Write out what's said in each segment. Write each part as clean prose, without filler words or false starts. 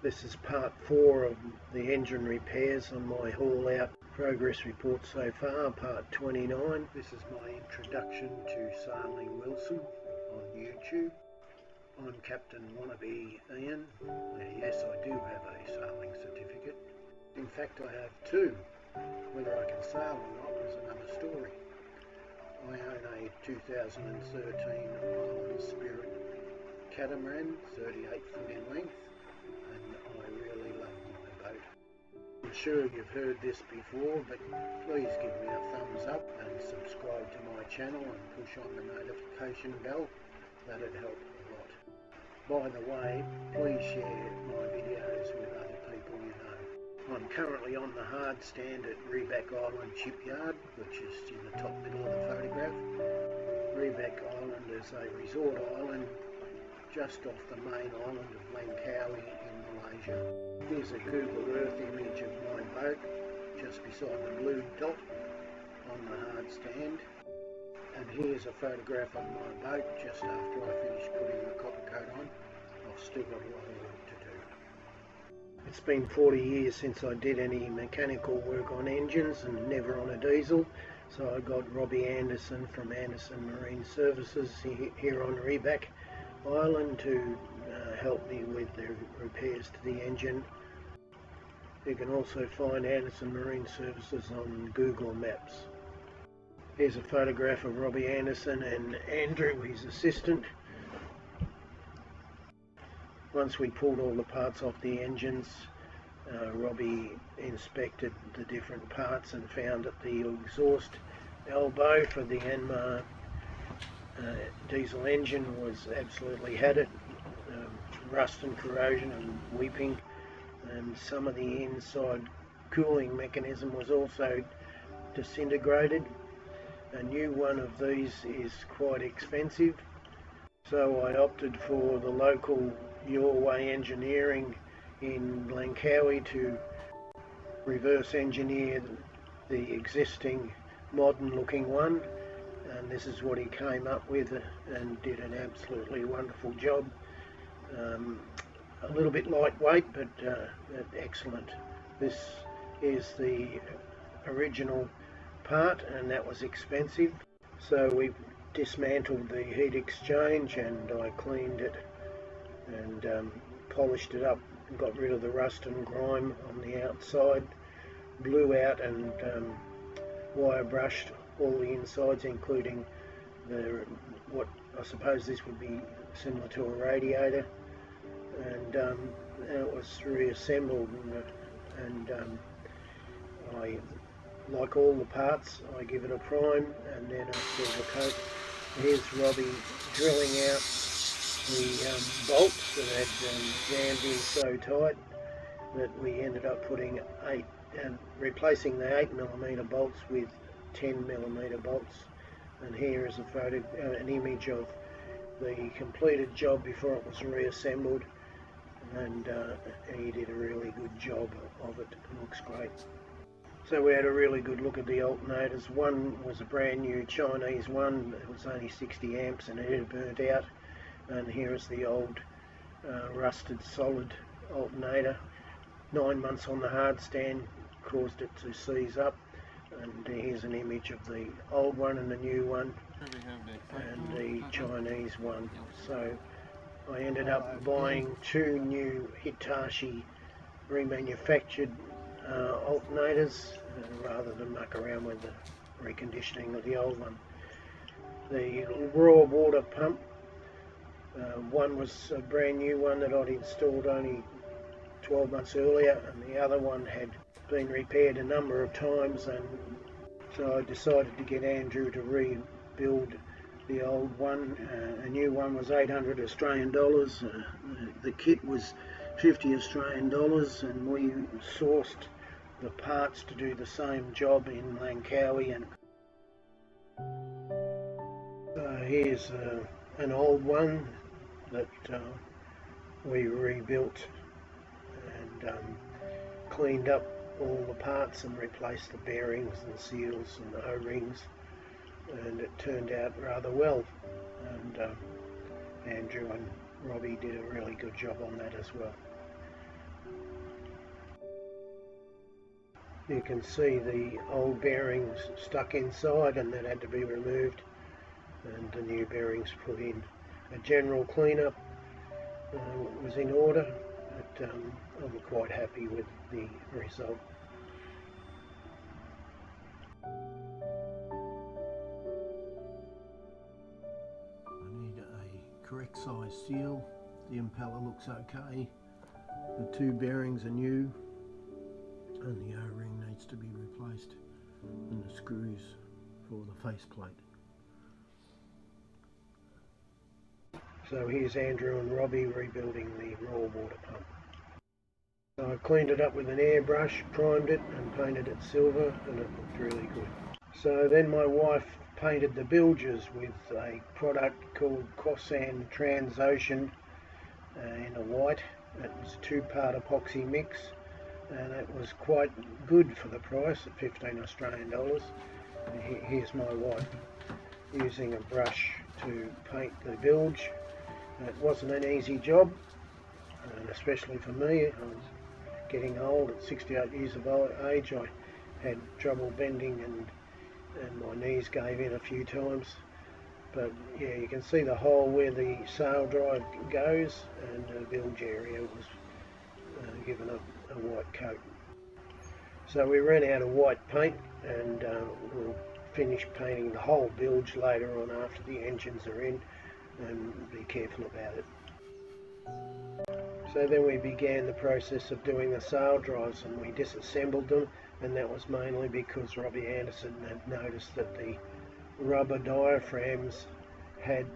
This is part 4 of the engine repairs on my haul out progress report so far, part 29. This is my introduction to sailing Wilson on YouTube. I'm Captain Wannabe Ian. Yes, I do have a sailing certificate. In fact, I have 2. Whether I can sail or not is another story. I own a 2013 Island Spirit catamaran, 38 foot in length, and I really love my boat. I'm sure you've heard this before, but please give me a thumbs up and subscribe to my channel and push on the notification bell. That'd help a lot. By the way, please share my videos with other people you know. I'm currently on the hard stand at Reback Island Shipyard, which is in the top middle of the photograph. Reback Island is a resort island just off the main island of Langkawi in Malaysia. Here's a Google Earth image of my boat just beside the blue dot on the hard stand. And here's a photograph of my boat just after I finished putting the copper coat on. I've still got a lot of work to do. It's been 40 years since I did any mechanical work on engines and never on a diesel. So I got Robbie Anderson from Anderson Marine Services here on Reback Island to help me with the repairs to the engine. You can also find Anderson Marine Services on Google Maps. Here's a photograph of Robbie Anderson and Andrew, his assistant. Once we pulled all the parts off the engines, Robbie inspected the different parts and found that the exhaust elbow for the Yanmar diesel engine was absolutely had it, rust and corrosion and weeping, and some of the inside cooling mechanism was also disintegrated. A new one of these is quite expensive, so I opted for the local Your Way Engineering in Langkawi to reverse engineer the existing modern looking one, and this is what he came up with and did an absolutely wonderful job. A little bit lightweight, but excellent. This is the original part, and that was expensive. So we dismantled the heat exchange and I cleaned it and polished it up, got rid of the rust and grime on the outside, blew out and wire brushed all the insides, including what I suppose this would be similar to a radiator, and it was reassembled, and I, like all the parts, I give it a prime and then a silver coat. Here's Robbie drilling out the bolts that had jammed in so tight that we ended up putting replacing the 8mm bolts with 10mm bolts. And here is an image of the completed job before it was reassembled, and he did a really good job of it. It looks great. So we had a really good look at the alternators. One was a brand new Chinese one. It was only 60 amps and it had burnt out. And here is the old rusted solid alternator. 9 months on the hard stand caused it to seize up. And here's an image of the old one and the new one and the Chinese one. So I ended up buying 2 new Hitachi remanufactured alternators rather than muck around with the reconditioning of the old one. The raw water pump, one was a brand new one that I'd installed only 12 months earlier, and the other one had been repaired a number of times, and so I decided to get Andrew to rebuild the old one. A new one was 800 Australian dollars. The kit was 50 Australian dollars, and we sourced the parts to do the same job in Langkawi. And here's an old one that we rebuilt and cleaned up all the parts and replaced the bearings and seals and the O-rings, and it turned out rather well, and Andrew and Robbie did a really good job on that as well. You can see the old bearings stuck inside, and that had to be removed and the new bearings put in. A general clean-up was in order, but I'm quite happy with the result. I need a correct size seal. The impeller looks okay. The two bearings are new, and the O-ring needs to be replaced, and the screws for the faceplate. So here's Andrew and Robbie rebuilding the raw water pump. So I cleaned it up with an airbrush, primed it and painted it silver, and it looked really good. So then my wife painted the bilges with a product called Quasan Transocean in a white. It was a 2-part epoxy mix, and it was quite good for the price of 15 Australian dollars. Here's my wife using a brush to paint the bilge. It wasn't an easy job, and especially for me. I was getting old. At 68 years of age, I had trouble bending, and my knees gave in a few times. But yeah, you can see the hole where the sail drive goes, and the bilge area was given a white coat. So we ran out of white paint, and we'll finish painting the whole bilge later on after the engines are in, and be careful about it. So then we began the process of doing the sail drives, and we disassembled them, and that was mainly because Robbie Anderson had noticed that the rubber diaphragms had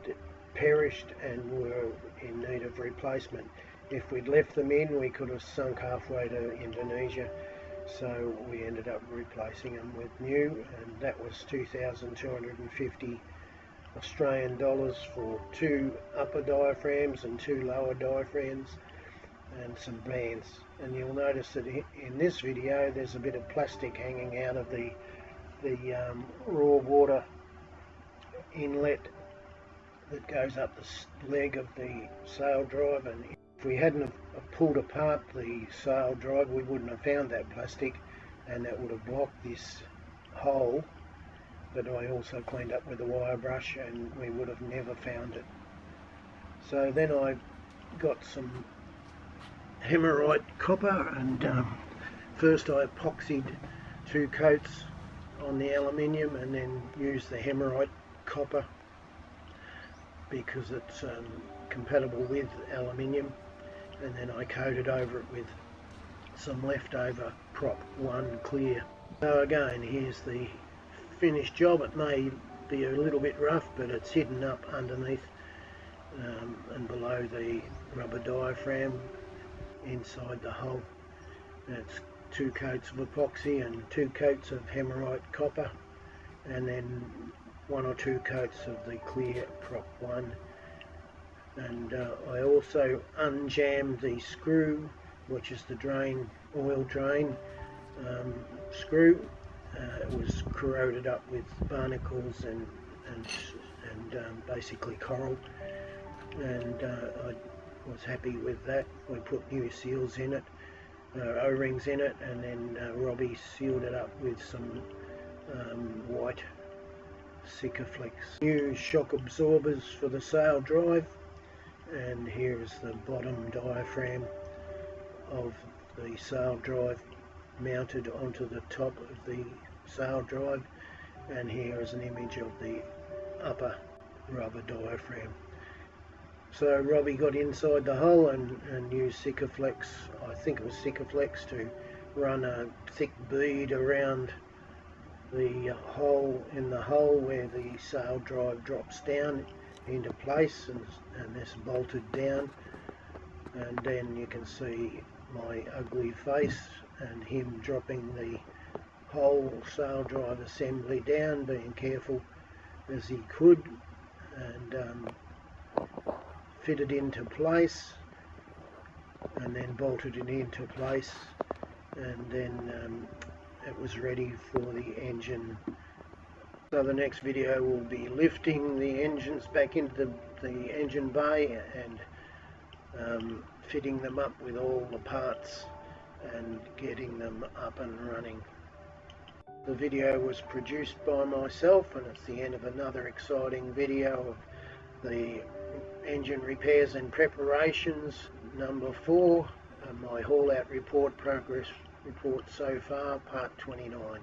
perished and were in need of replacement. If we'd left them in, we could have sunk halfway to Indonesia, so we ended up replacing them with new, and that was 2,250 Australian dollars for 2 upper diaphragms and 2 lower diaphragms, and some bands. And you'll notice that in this video there's a bit of plastic hanging out of the raw water inlet that goes up the leg of the sail drive, and if we hadn't have pulled apart the sail drive, we wouldn't have found that plastic, and that would have blocked this hole. But I also cleaned up with a wire brush, and we would have never found it. So then I got some hemorrhite copper, and first I epoxied 2 coats on the aluminium, and then used the hemorrhite copper because it's compatible with aluminium, and then I coated over it with some leftover Prop 1 clear. So again, here's the finished job. It may be a little bit rough, but it's hidden up underneath and below the rubber diaphragm inside the hull. It's 2 coats of epoxy and 2 coats of hemorrhite copper, and then 1 or 2 coats of the clear Prop 1. And I also unjammed the screw, which is the drain, oil drain screw. It was corroded up with barnacles and basically coral, and I was happy with that. We put new seals in it, O-rings in it, and then Robbie sealed it up with some white Sikaflex. New shock absorbers for the sail drive, and here is the bottom diaphragm of the sail drive mounted onto the top of the sail drive, and here is an image of the upper rubber diaphragm. So Robbie got inside the hull and used Sikaflex, I think it was Sikaflex, to run a thick bead around the hole in the hull where the sail drive drops down into place, and this bolted down, and then you can see my ugly face and him dropping the whole sail drive assembly down, being careful as he could, and fitted into place, and then bolted it into place, and then it was ready for the engine. So the next video will be lifting the engines back into the engine bay and fitting them up with all the parts and getting them up and running. The video was produced by myself, and it's the end of another exciting video of the engine repairs and preparations number 4, and my haul out report progress report so far, part 29.